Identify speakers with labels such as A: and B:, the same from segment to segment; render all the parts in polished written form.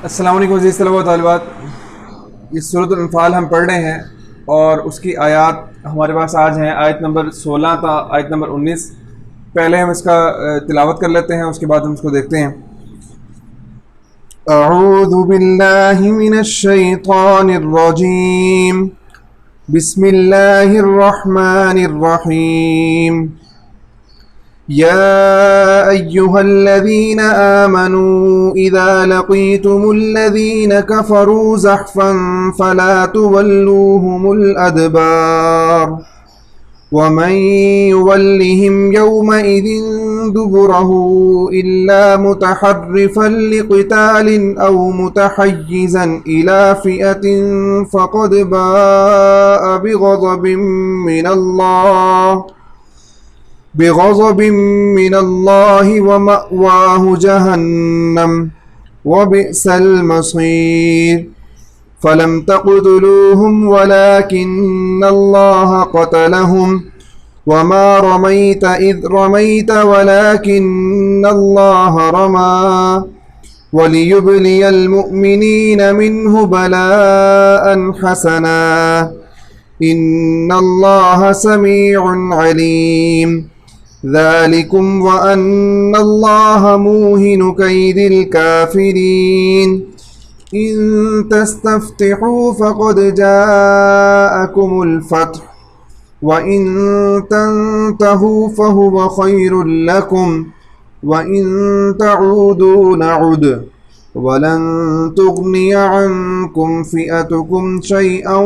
A: السلام علیکم عزیز طلباء و طالبات، یہ سورۃ الانفال ہم پڑھ رہے ہیں اور اس کی آیات ہمارے پاس آج ہیں آیت نمبر 16 تا آیت نمبر 19۔ پہلے ہم اس کا تلاوت کر لیتے ہیں، اس کے بعد ہم اس کو دیکھتے ہیں۔ اعوذ باللہ من الشیطان الرجیم، بسم اللہ الرحمن الرحیم۔ يا أيها الذين آمنوا إذا لقيتم الذين كفروا زحفا فلا تولوهم الأدبار ومن يولهم يومئذ دبره إلا متحرفا لقتال أو متحيزا إلى فئة فقد باء بغضب من الله ومأواه جهنم وبئس المصير فلم تقتلوهم ولكن الله قتلهم وما رميت إذ رميت ولكن الله رمى وليبلي المؤمنين منه بلاء حسنا إن الله سميع عليم ذلكم وأن الله موهن كيد الكافرين إن تستفتحوا فقد جاءكم الفتح وإن تنتهوا فهو خير لكم وإن تعودوا نعد ولن تغني عنكم فئتكم شيئا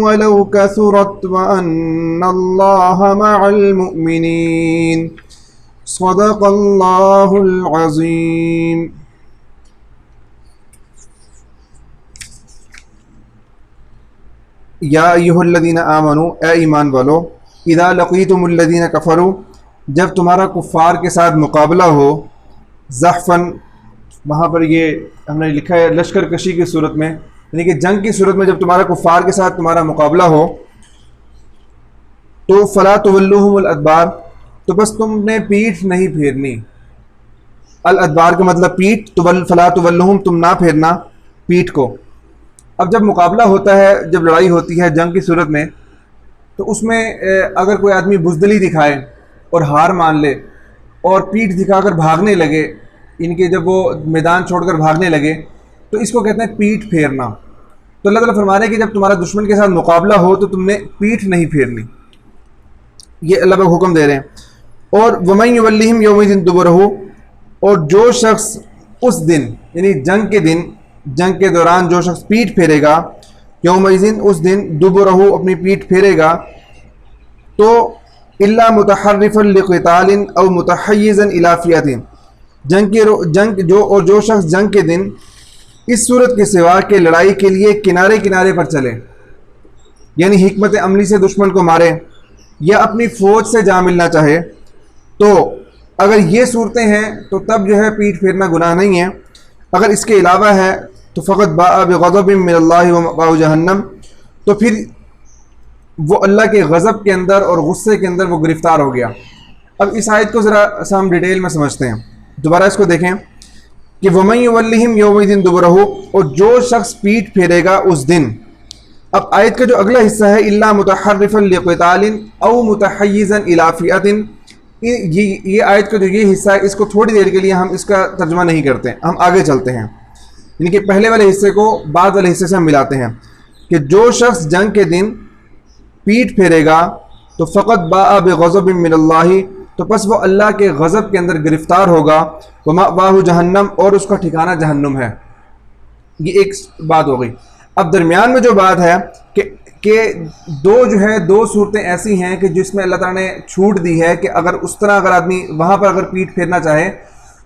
A: ولو كثرت وأن الله مع المؤمنين صدق الله العظيم۔ یا ایھا الذین آمنوا، اے ایمان والو، اذا لقیتم الذین کفروا، جب تمہارا کفار کے ساتھ مقابلہ ہو، زحفاً، وہاں پر یہ ہم نے لکھا ہے لشکر کشی کی صورت میں، یعنی کہ جنگ کی صورت میں جب تمہارا کفار کے ساتھ تمہارا مقابلہ ہو تو فلا تولوہم الادبار، تو بس تم نے پیٹھ نہیں پھیرنی۔ الادبار کا مطلب پیٹھ، فلا تولوہم، تم نہ پھیرنا پیٹھ کو۔ اب جب مقابلہ ہوتا ہے، جب لڑائی ہوتی ہے جنگ کی صورت میں، تو اس میں اگر کوئی آدمی بزدلی دکھائے اور ہار مان لے اور پیٹھ دکھا کر بھاگنے لگے، ان کے جب وہ میدان چھوڑ کر بھاگنے لگے، تو اس کو کہتے ہیں پیٹھ پھیرنا۔ تو اللہ تعالیٰ فرما رہے ہیں کہ جب تمہارا دشمن کے ساتھ مقابلہ ہو تو تم نے پیٹھ نہیں پھیرنی، یہ اللہ کا حکم دے رہے ہیں۔ اور وَمَن يُوَلِّهِمْ يَوْمَئِذٍ دُبُرَهُ، اور جو شخص اس دن، یعنی جنگ کے دن، جنگ کے دوران جو شخص پیٹھ پھیرے گا، یومئذ، اس دن، دبرہ، اپنی پیٹھ پھیرے گا، تو الا متحرفا لقتال او متحیزا الی فئۃ، جو شخص جنگ کے دن اس صورت کے سوا کہ لڑائی کے لیے کنارے کنارے پر چلے، یعنی حکمت عملی سے دشمن کو مارے یا اپنی فوج سے جا ملنا چاہے، تو اگر یہ صورتیں ہیں تو تب جو ہے پیٹھ پھیرنا گناہ نہیں ہے۔ اگر اس کے علاوہ ہے تو فقط باء بغضب من اللہ ومأواہ جہنم، تو پھر وہ اللہ کے غضب کے اندر اور غصے کے اندر وہ گرفتار ہو گیا۔ اب اس آیت کو ذرا ہم ڈیٹیل میں سمجھتے ہیں، دوبارہ اس کو دیکھیں کہ وَمَن يُوَلِّهِمْ يَوْمَئِذٍ دُبُرَهُ، اور جو شخص پیٹھ پھیرے گا اس دن۔ اب آیت کا جو اگلا حصہ ہے الا متحرفا لقتال او متحیزا الی فئۃ، یہ آیت کا جو یہ حصہ ہے اس کو تھوڑی دیر کے لیے ہم اس کا ترجمہ نہیں کرتے، ہم آگے چلتے ہیں، یعنی کہ پہلے والے حصے کو بعد والے حصے سے ہم ملاتے ہیں کہ جو شخص جنگ کے دن پیٹھ پھیرے گا تو فقط باء بغضب من اللہ، تو پس وہ اللہ کے غضب کے اندر گرفتار ہوگا، ومأواہ جہنم، اور اس کا ٹھکانہ جہنم ہے۔ یہ ایک بات ہو گئی۔ اب درمیان میں جو بات ہے کہ دو صورتیں ایسی ہیں کہ جس میں اللہ تعالیٰ نے چھوٹ دی ہے کہ اگر اس طرح اگر آدمی وہاں پر اگر پیٹھ پھیرنا چاہے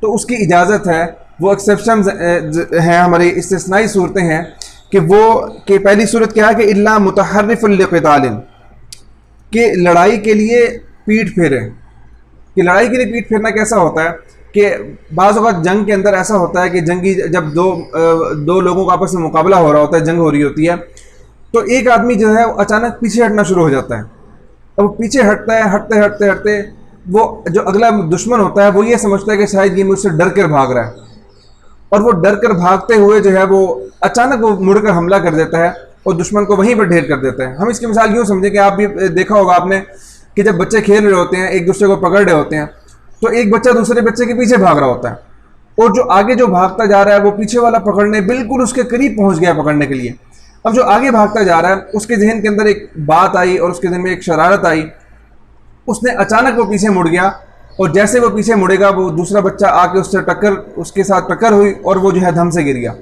A: تو اس کی اجازت ہے، وہ ایکسیپشنز ہیں، ہماری استثنائی صورتیں ہیں کہ پہلی صورت کیا ہے کہ الا متحرف لقتال، کہ لڑائی کے لیے پیٹھ پھیرے۔ کہ لڑائی کے لیے پیٹھ پھیرنا کیسا ہوتا ہے کہ بعض اوقات جنگ کے اندر ایسا ہوتا ہے کہ جنگی جب دو لوگوں کا آپس میں مقابلہ ہو رہا ہوتا ہے، جنگ ہو رہی ہوتی ہے، تو ایک آدمی جو ہے اچانک پیچھے ہٹنا شروع ہو جاتا ہے۔ اب وہ پیچھے ہٹتا ہے، ہٹتے وہ جو اگلا دشمن ہوتا ہے وہ یہ سمجھتا ہے کہ شاید یہ مجھ سے ڈر کر بھاگ رہا ہے، اور وہ ڈر کر بھاگتے ہوئے جو ہے وہ اچانک وہ مڑ کر حملہ کر دیتا ہے اور دشمن کو وہیں پر ڈھیر کر دیتا ہے۔ ہم اس کی مثال یوں سمجھیں کہ آپ بھی دیکھا ہوگا آپ نے کہ جب بچے کھیل رہے ہوتے ہیں، ایک دوسرے کو پکڑ رہے ہوتے ہیں، تو ایک بچہ دوسرے بچے کے پیچھے بھاگ رہا ہوتا ہے، اور جو آگے جو بھاگتا جا رہا ہے وہ پیچھے والا پکڑنے بالکل اس کے قریب پہنچ گیا پکڑنے کے لیے۔ اب جو آگے بھاگتا جا رہا ہے اس کے ذہن کے اندر ایک بات آئی اور اس کے ذہن میں ایک شرارت آئی، اس نے اچانک وہ پیچھے مڑ گیا، اور جیسے وہ پیچھے مڑے گا وہ دوسرا بچہ آ کے اس کے ساتھ ٹکر ہوئی اور وہ جو ہے دھم سے گر گیا۔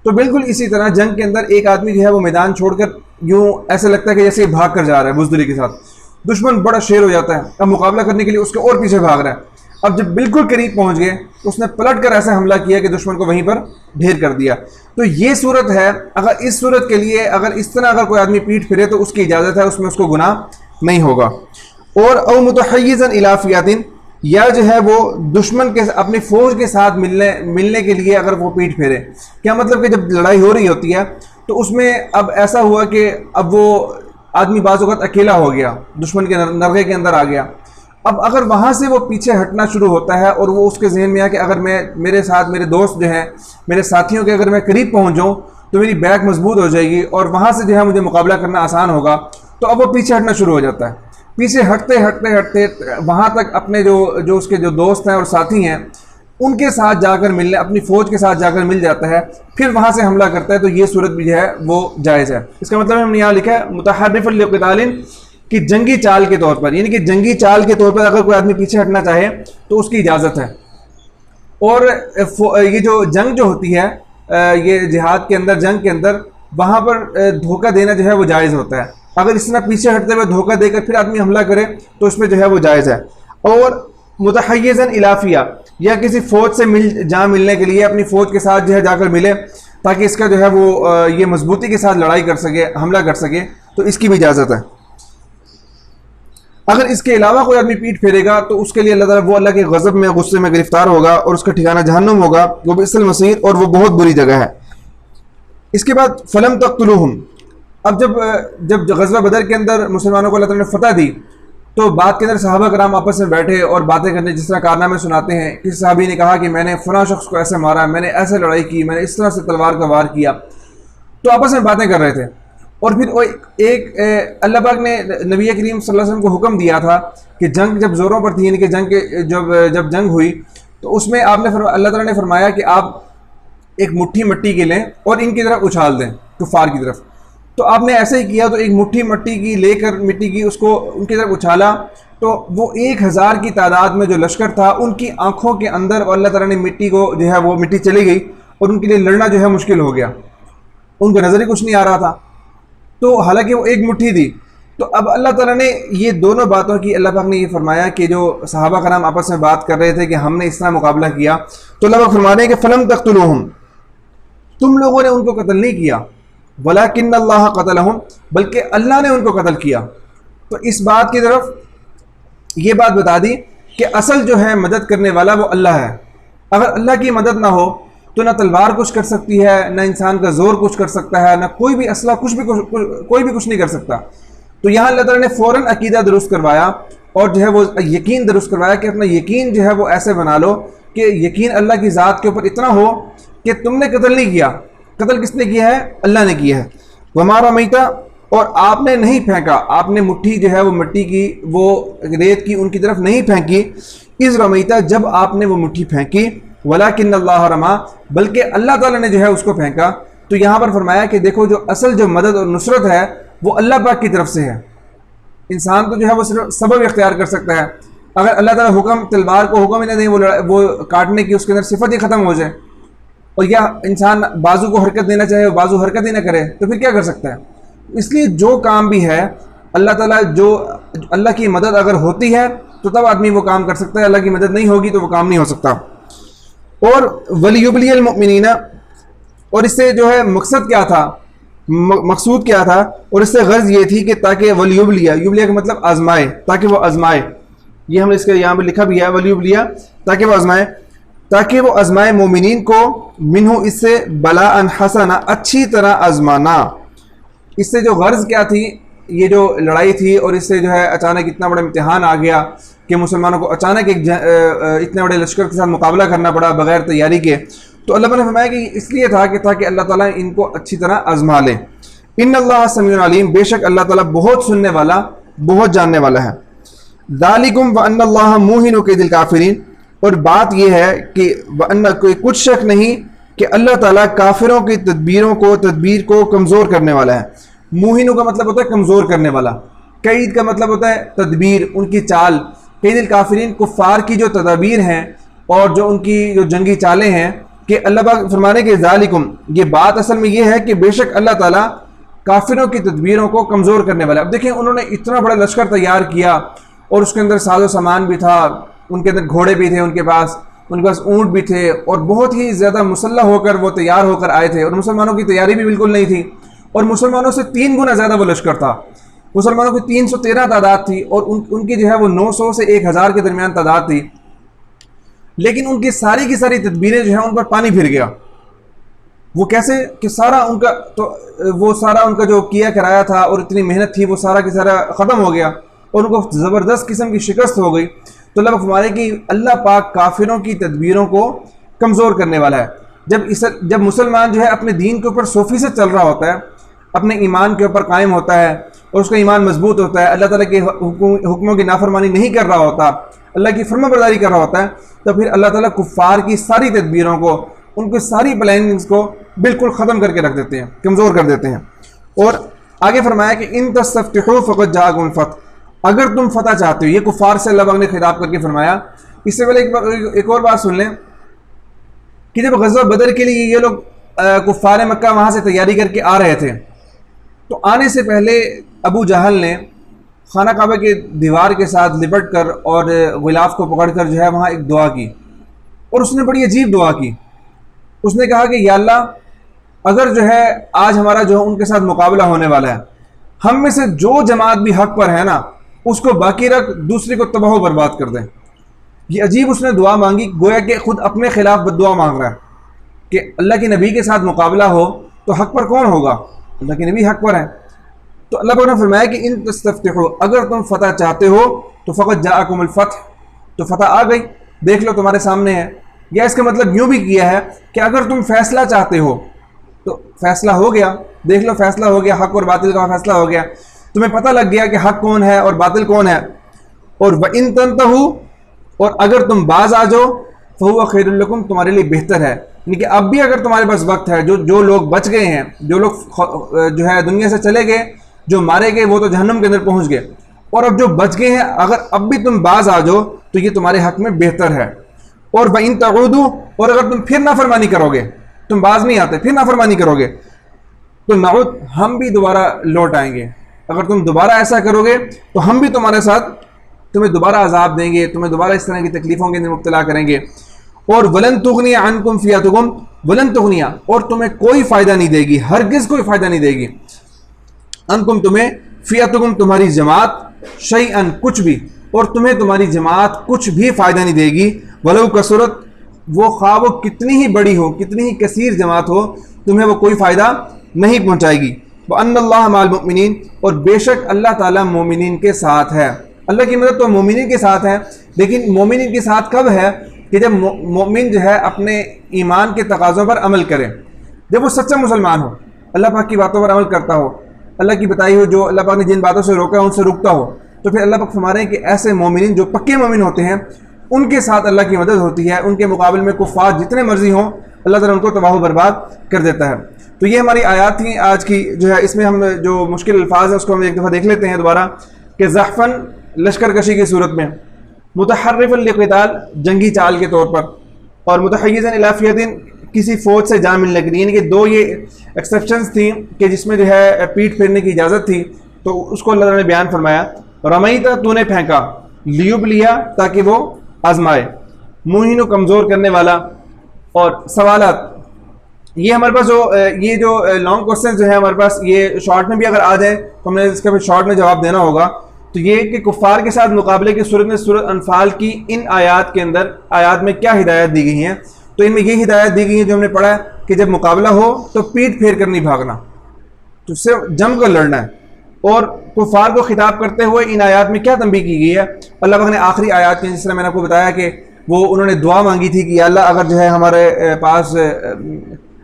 A: تو بالکل اسی طرح جنگ کے اندر ایک آدمی جو ہے وہ میدان چھوڑ کر یوں ایسے لگتا ہے کہ جیسے بھاگ کر جا رہا ہے بزدلی کے ساتھ، دشمن بڑا شیر ہو جاتا ہے، اب مقابلہ کرنے کے لیے اس کے اور پیچھے بھاگ رہا ہے۔ اب جب بالکل قریب پہنچ گئے اس نے پلٹ کر ایسا حملہ کیا کہ دشمن کو وہیں پر ڈھیر کر دیا۔ تو یہ صورت ہے، اگر اس صورت کے لیے اگر اس طرح اگر کوئی آدمی پیٹ پھرے تو اس کی اجازت ہے، اس میں اس کو گناہ نہیں ہوگا۔ اور او متحیزا الی فئۃ، یا جو ہے وہ دشمن کے اپنی فوج کے ساتھ ملنے کے لیے اگر وہ پیٹ پھیرے، کیا مطلب کہ جب لڑائی ہو رہی ہوتی ہے تو اس میں اب ایسا ہوا کہ اب وہ آدمی بعض اوقات اکیلا ہو گیا، دشمن کے نرغے کے اندر آ گیا، اب اگر وہاں سے وہ پیچھے ہٹنا شروع ہوتا ہے اور وہ اس کے ذہن میں آیا کہ اگر میرے ساتھ میرے دوست جو ہیں، میرے ساتھیوں کے اگر میں قریب پہنچ جاؤں تو میری بیک مضبوط ہو جائے گی اور وہاں سے جو ہے مجھے مقابلہ کرنا آسان ہوگا، تو اب وہ پیچھے ہٹنا شروع ہو جاتا ہے۔ پیچھے ہٹتے وہاں تک اپنے جو اس کے جو دوست ہیں اور ساتھی ہیں ان کے ساتھ جا کر ملنے، اپنی فوج کے ساتھ جا کر مل جاتا ہے، پھر وہاں سے حملہ کرتا ہے، تو یہ صورت بھی جو ہے وہ جائز ہے۔ اس کا مطلب ہم نے یہاں لکھا ہے متحرف لقتال، کہ جنگی چال کے طور پر، یعنی کہ جنگی چال کے طور پر اگر کوئی آدمی پیچھے ہٹنا چاہے تو اس کی اجازت ہے۔ اور یہ جو جنگ جو ہوتی ہے، یہ جہاد کے اندر، جنگ کے اندر، وہاں پر دھوکہ دینا جو ہے وہ جائز ہوتا ہے۔ اگر اس طرح پیچھے ہٹتے ہوئے دھوکہ دے کر پھر آدمی حملہ کرے تو اس میں جو ہے وہ جائز ہے۔ اور متحیزا الی فئۃ، یا کسی فوج سے ملنے کے لیے اپنی فوج کے ساتھ جو ہے جا کر ملے تاکہ اس کا جو ہے وہ یہ مضبوطی کے ساتھ لڑائی کر سکے، حملہ کر سکے، تو اس کی بھی اجازت ہے۔ اگر اس کے علاوہ کوئی آدمی پیٹ پھیرے گا تو اس کے لیے اللہ تعالیٰ وہ اللہ کے غضب میں، غصے میں گرفتار ہوگا اور اس کا ٹھکانہ جہنم ہوگا، وہ بئس المصیر، اور وہ بہت بری جگہ ہے۔ اس کے بعد فلم تقتلوہم، اب جب غزوہ بدر کے اندر مسلمانوں کو اللہ تعالیٰ نے فتح دی تو بعد کے اندر صحابہ کرام آپس میں بیٹھے اور باتیں کرنے، جس طرح کارنامے سناتے ہیں، کسی صحابی نے کہا کہ میں نے فلاں شخص کو ایسے مارا، میں نے ایسے لڑائی کی، میں نے اس طرح سے تلوار کا وار کیا، تو آپس میں باتیں کر رہے تھے۔ اور پھر ایک اللہ پاک نے نبی کریم صلی اللہ علیہ وسلم کو حکم دیا تھا کہ جنگ جب زوروں پر تھی، یعنی کہ جب جنگ ہوئی تو اس میں اللہ تعالیٰ نے فرمایا کہ آپ ایک مٹھی مٹی کے لیں اور ان کی طرف اچھال دیں، کفار کی طرف۔ تو آپ نے ایسے ہی کیا، تو ایک مٹھی مٹی کی لے کر، مٹی کی، اس کو ان کی طرف اچھالا، تو وہ 1000 کی تعداد میں جو لشکر تھا ان کی آنکھوں کے اندر اللہ تعالیٰ نے مٹی کو جو ہے وہ مٹی چلی گئی اور ان کے لیے لڑنا جو ہے مشکل ہو گیا، ان کو نظر ہی کچھ نہیں آ رہا تھا، تو حالانکہ وہ ایک مٹھی تھی۔ تو اب اللہ تعالیٰ نے یہ دونوں باتوں کی، اللہ پاک نے یہ فرمایا کہ جو صحابہ کرام آپس میں بات کر رہے تھے کہ ہم نے اس طرح مقابلہ کیا، تو اللہ پاک فرما رہے ہیں کہ فلم تقتلوہم، تم لوگوں نے ان کو قتل نہیں کیا، ولیکن اللہ قتلہم، بلکہ اللہ نے ان کو قتل کیا۔ تو اس بات کی طرف یہ بات بتا دی کہ اصل جو ہے مدد کرنے والا وہ اللہ ہے۔ اگر اللہ کی مدد نہ ہو تو نہ تلوار کچھ کر سکتی ہے، نہ انسان کا زور کچھ کر سکتا ہے، نہ کوئی بھی اسلحہ کوئی بھی کچھ نہیں کر سکتا۔ تو یہاں اللہ تعالیٰ نے فوراً عقیدہ درست کروایا اور جو ہے وہ یقین درست کروایا کہ اپنا یقین جو ہے وہ ایسے بنا لو کہ یقین اللہ کی ذات کے اوپر اتنا ہو کہ تم نے قتل نہیں کیا، قتل کس نے کیا ہے؟ اللہ نے کیا ہے۔ وما رمیت، اور آپ نے نہیں پھینکا، آپ نے مٹھی جو ہے وہ مٹی کی، وہ ریت کی ان کی طرف نہیں پھینکی، اذ رمیت، جب آپ نے وہ مٹھی پھینکی، ولیکن اللہ رما، بلکہ اللہ تعالیٰ نے جو ہے اس کو پھینکا۔ تو یہاں پر فرمایا کہ دیکھو جو اصل جو مدد اور نصرت ہے وہ اللہ پاک کی طرف سے ہے۔ انسان تو جو ہے وہ صرف سبب اختیار کر سکتا ہے، اگر اللہ تعالیٰ حکم تلوار کو حکم ہی نہ دیں وہ کاٹنے کی، اس کے اندر صفت ہی ختم ہو جائے، اور یا انسان بازو کو حرکت دینا چاہے وہ بازو حرکت ہی نہ کرے، تو پھر کیا کر سکتا ہے؟ اس لیے جو کام بھی ہے اللہ تعالیٰ، جو اللہ کی مدد اگر ہوتی ہے تو تب آدمی وہ کام کر سکتا ہے، اللہ کی مدد نہیں ہوگی تو وہ کام نہیں ہو سکتا۔ اور ولیبلی المؤمنین، اور اس سے جو ہے مقصد کیا تھا، مقصود کیا تھا، اور اس سے غرض یہ تھی کہ تاکہ ولیبلیہ، یبلیہ کا مطلب آزمائے، تاکہ وہ آزمائے، یہ ہم نے اس کے یہاں پہ لکھا بھی ہے ولیبلیہ، تاکہ وہ آزمائے، تاکہ وہ آزمائے مومنین کو، منہ، اس سے، بلاء حسنا، اچھی طرح آزمانا۔ اس سے جو غرض کیا تھی، یہ جو لڑائی تھی اور اس سے جو ہے اچانک اتنا بڑا امتحان آ گیا کہ مسلمانوں کو اچانک اتنے بڑے لشکر کے ساتھ مقابلہ کرنا پڑا بغیر تیاری کے، تو اللہ نے فرمایا کہ اس لیے تھا کہ تاکہ اللہ تعالیٰ ان کو اچھی طرح آزما لے۔ ان اللہ سمیع علیم، بے شک اللہ تعالیٰ بہت سننے والا، بہت جاننے والا ہے۔ ذالکم وان اللہ موہن کید الکافرین، اور بات یہ ہے کہ کوئی کچھ شک نہیں کہ اللہ تعالیٰ کافروں کی تدبیر کو کمزور کرنے والا ہے۔ موہنوں کا مطلب ہوتا ہے کمزور کرنے والا، قید کا مطلب ہوتا ہے تدبیر، ان کی چال۔ قید الکافرین، کفار کی جو تدابیر ہیں اور جو ان کی جو جنگی چالیں ہیں، کہ اللہ پاک فرمانے کے ذالکم، یہ بات اصل میں یہ ہے کہ بے شک اللہ تعالیٰ کافروں کی تدبیروں کو کمزور کرنے والا ہے۔ اب دیکھیں انہوں نے اتنا بڑا لشکر تیار کیا اور اس کے اندر ساز و سامان بھی تھا، ان کے اندر گھوڑے بھی تھے، ان کے پاس اونٹ بھی تھے، اور بہت ہی زیادہ مسلح ہو کر وہ تیار ہو کر آئے تھے، اور مسلمانوں کی تیاری بھی بالکل نہیں تھی، اور مسلمانوں سے 3 گنا زیادہ وہ لشکر تھا۔ مسلمانوں کی 313 تعداد تھی، اور ان کی جو ہے وہ 900 سے 1000 کے درمیان تعداد تھی، لیکن ان کی ساری تدبیریں جو ہیں ان پر پانی پھر گیا۔ وہ کیسے کہ سارا ان کا جو کیا کرایا تھا اور اتنی محنت تھی وہ سارا کی سارا ختم ہو گیا، اور ان کو زبردست قسم کی شکست ہو گئی۔ تو اللہ فرمائے کہ اللہ پاک کافروں کی تدبیروں کو کمزور کرنے والا ہے۔ جب مسلمان جو ہے اپنے دین کے اوپر 100% چل رہا ہوتا ہے، اپنے ایمان کے اوپر قائم ہوتا ہے، اور اس کا ایمان مضبوط ہوتا ہے، اللہ تعالیٰ کے حکموں کی نافرمانی نہیں کر رہا ہوتا، اللہ کی فرما برداری کر رہا ہوتا ہے، تو پھر اللہ تعالیٰ کفار کی ساری تدبیروں کو، ان کی ساری پلاننگز کو بالکل ختم کر کے رکھ دیتے ہیں، کمزور کر دیتے ہیں۔ اور آگے فرمایا کہ ان تستفتحوا فقد جاءکم الفتح، اگر تم فتح چاہتے ہو، یہ کفار سے اللہ پاک نے خطاب کر کے فرمایا۔ اس سے پہلے ایک اور بات سن لیں کہ جب غزوہ بدر کے لیے یہ لوگ کفار مکہ وہاں سے تیاری کر کے آ رہے تھے، تو آنے سے پہلے ابو جہل نے خانہ کعبہ کے دیوار کے ساتھ لپٹ کر اور غلاف کو پکڑ کر جو ہے وہاں ایک دعا کی، اور اس نے بڑی عجیب دعا کی۔ اس نے کہا کہ یا اللہ، اگر جو ہے آج ہمارا جو ان کے ساتھ مقابلہ ہونے والا ہے، ہم میں سے جو جماعت بھی حق پر ہے نا، اس کو باقی رکھ، دوسری کو تباہ و برباد کر دیں۔ یہ عجیب اس نے دعا مانگی، گویا کہ خود اپنے خلاف بد دعا مانگ رہا ہے کہ اللہ کے نبی کے ساتھ مقابلہ ہو تو حق پر کون ہوگا؟ اللہ کے نبی حق پر ہیں۔ تو اللہ نے فرمایا کہ ان تستفتحوا، اگر تم فتح چاہتے ہو تو فقط جاءکم الفتح، تو فتح آ گئی، دیکھ لو تمہارے سامنے ہے۔ یا اس کا مطلب یوں بھی کیا ہے کہ اگر تم فیصلہ چاہتے ہو تو فیصلہ ہو گیا، دیکھ لو فیصلہ ہو گیا، حق اور باطل کا فیصلہ ہو گیا، تمہیں پتہ لگ گیا کہ حق کون ہے اور باطل کون ہے۔ اور وَإِن تَنْتَهُوا، اور اگر تم باز آ جاؤ، فَهُوَ خَيْرٌ لَكُمْ، تمہارے لیے بہتر ہے، یعنی کہ اب بھی اگر تمہارے پاس وقت ہے، جو لوگ بچ گئے ہیں، جو لوگ جو ہے دنیا سے چلے گئے، جو مارے گئے وہ تو جہنم کے اندر پہنچ گئے، اور اب جو بچ گئے ہیں اگر اب بھی تم باز آ جاؤ تو یہ تمہارے حق میں بہتر ہے۔ اور وَإِن تَعُودُوا، اور اگر تم پھر نافرمانی کرو گے، تم باز نہیں آتے، پھر نافرمانی کرو گے، تو نعود، ہم بھی دوبارہ لوٹ آئیں گے۔ اگر تم دوبارہ ایسا کرو گے تو ہم بھی تمہارے ساتھ تمہیں دوبارہ عذاب دیں گے، تمہیں دوبارہ اس طرح کی تکلیفوں کے اندر مبتلا کریں گے۔ اور وَلَن تُغْنِيَ عَنْكُمْ فِئَتُكُمْ، وَلَن تُغْنِيَ، اور تمہیں کوئی فائدہ نہیں دے گی، ہرگز کوئی فائدہ نہیں دے گی، عَنْكُمْ تمہیں، فِئَتُكُمْ تمہاری جماعت، شَيْئًا کچھ بھی، اور تمہیں تمہاری جماعت کچھ بھی فائدہ نہیں دے گی، وَلَوْ كَثُرَتْ، وہ خواہ وہ کتنی ہی بڑی ہو، کتنی ہی کثیر جماعت ہو، تمہیں وہ کوئی فائدہ نہیں پہنچائے گی۔ وَأَنَّ اللَّهَ مَعَ الْمُؤْمِنِينَ، اور بے شک اللہ تعالیٰ مومنین کے ساتھ ہے۔ اللہ کی مدد تو مومنین کے ساتھ ہے، لیکن مومنین کے ساتھ کب ہے؟ کہ جب مومن جو ہے اپنے ایمان کے تقاضوں پر عمل کرے، جب وہ سچا مسلمان ہو، اللہ پاک کی باتوں پر عمل کرتا ہو، اللہ کی بتائی ہو جو اللہ پاک نے جن باتوں سے روکا ہے ان سے رکتا ہو، تو پھر اللہ پاک فرما رہے ہیں کہ ایسے مومنین جو پکے مومن ہوتے ہیں ان کے ساتھ اللہ کی مدد ہوتی ہے، ان کے مقابل میں کفار جتنے مرضی ہوں اللہ تعالیٰ ان کو تباہ و برباد کر دیتا ہے۔ تو یہ ہماری آیات تھیں آج کی، جو ہے اس میں ہم جو مشکل الفاظ ہیں اس کو ہم ایک دفعہ دیکھ لیتے ہیں دوبارہ، کہ زحفاً لشکر کشی کی صورت میں، متحرفاً لقتال جنگی چال کے طور پر، اور متحیزاً الی فئۃ کسی فوج سے جا ملنے کے لیے، یعنی کہ دو یہ ایکسیپشنز تھیں کہ جس میں جو ہے پیٹ پھیرنے کی اجازت تھی، تو اس کو اللہ تعالیٰ نے بیان فرمایا۔ رمیتا، تو نے پھینکا، لیوب لیا تاکہ وہ آزمائے، موہن کمزور کرنے والا۔ اور سوالات، یہ ہمارے پاس یہ جو لانگ کوسچنز جو ہیں ہمارے پاس، یہ شارٹ میں بھی اگر آ جائیں تو ہم نے اس کا بھی شارٹ میں جواب دینا ہوگا۔ تو یہ کہ کفار کے ساتھ مقابلے کی صورت میں سورۃ انفال کی ان آیات کے اندر، آیات میں کیا ہدایت دی گئی ہیں؟ تو ان میں یہ ہدایت دی گئی ہے جو ہم نے پڑھا ہے کہ جب مقابلہ ہو تو پیٹ پھیر کر نہیں بھاگنا، تو اس سے جم کر لڑنا ہے۔ اور کفار کو خطاب کرتے ہوئے ان آیات میں کیا تنبیہ کی گئی ہے؟ اللہ پاک نے آخری آیات کے، جس طرح میں نے آپ کو بتایا کہ وہ انہوں نے دعا مانگی تھی کہ یا اللہ اگر جو ہے ہمارے پاس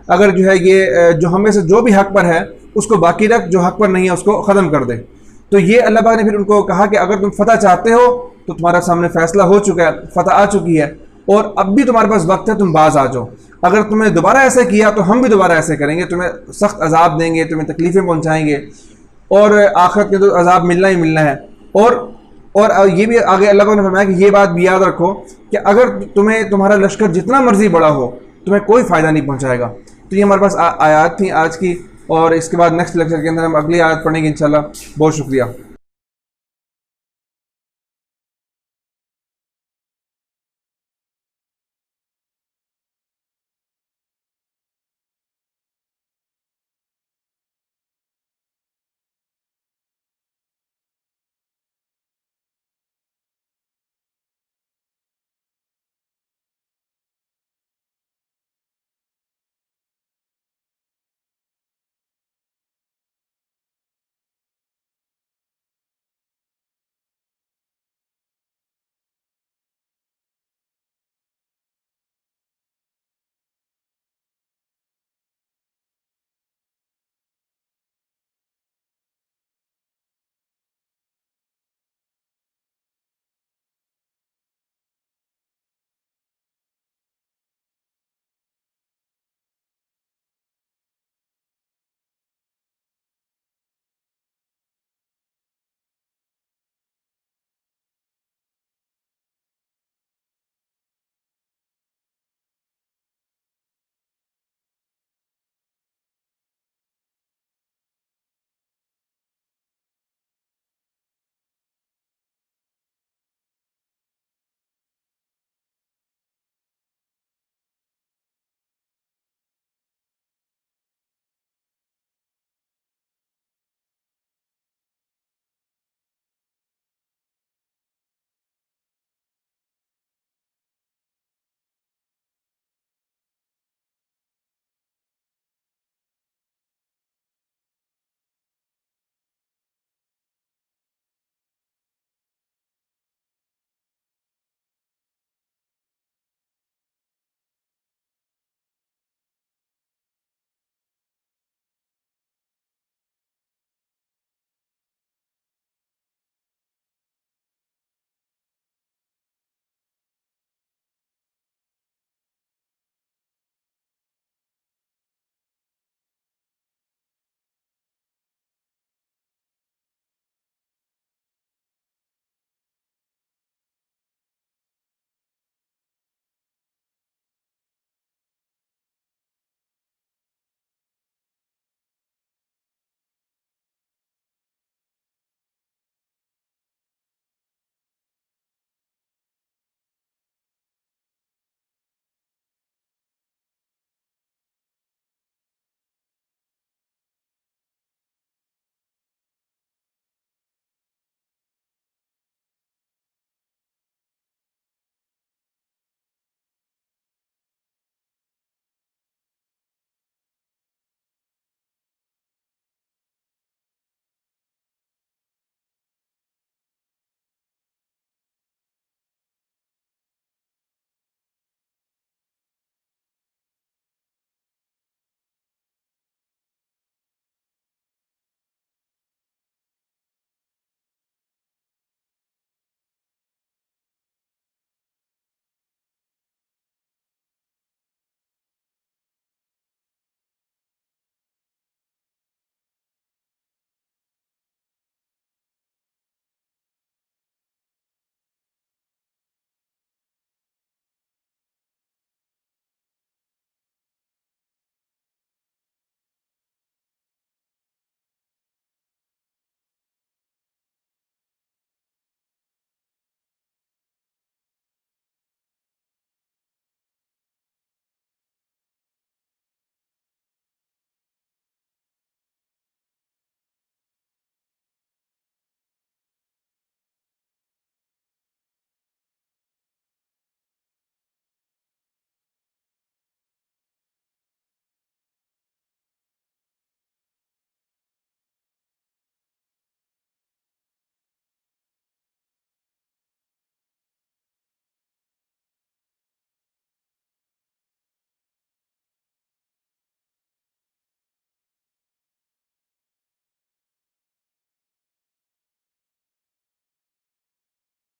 A: اگر جو ہے یہ جو ہمیں سے جو بھی حق پر ہے اس کو باقی رکھ، جو حق پر نہیں ہے اس کو ختم کر دے۔ تو یہ اللہ پاک نے پھر ان کو کہا کہ اگر تم فتح چاہتے ہو تو تمہارا سامنے فیصلہ ہو چکا ہے، فتح آ چکی ہے، اور اب بھی تمہارے پاس وقت ہے، تم باز آ جاؤ۔ اگر تم نے دوبارہ ایسے کیا تو ہم بھی دوبارہ ایسے کریں گے، تمہیں سخت عذاب دیں گے، تمہیں تکلیفیں پہنچائیں گے، اور آخرت میں تو عذاب ملنا ہی ملنا ہے۔ اور یہ بھی آگے اللہ پاک نے فرمایا کہ یہ بات بھی یاد رکھو کہ اگر تمہیں تمہارا لشکر جتنا مرضی بڑا ہو تمہیں کوئی فائدہ نہیں پہنچائے گا۔ تو یہ ہمارے پاس آیات تھیں آج کی، اور اس کے بعد نیکسٹ لیکچر کے اندر ہم اگلی آیت پڑھیں گے انشاءاللہ۔ بہت شکریہ۔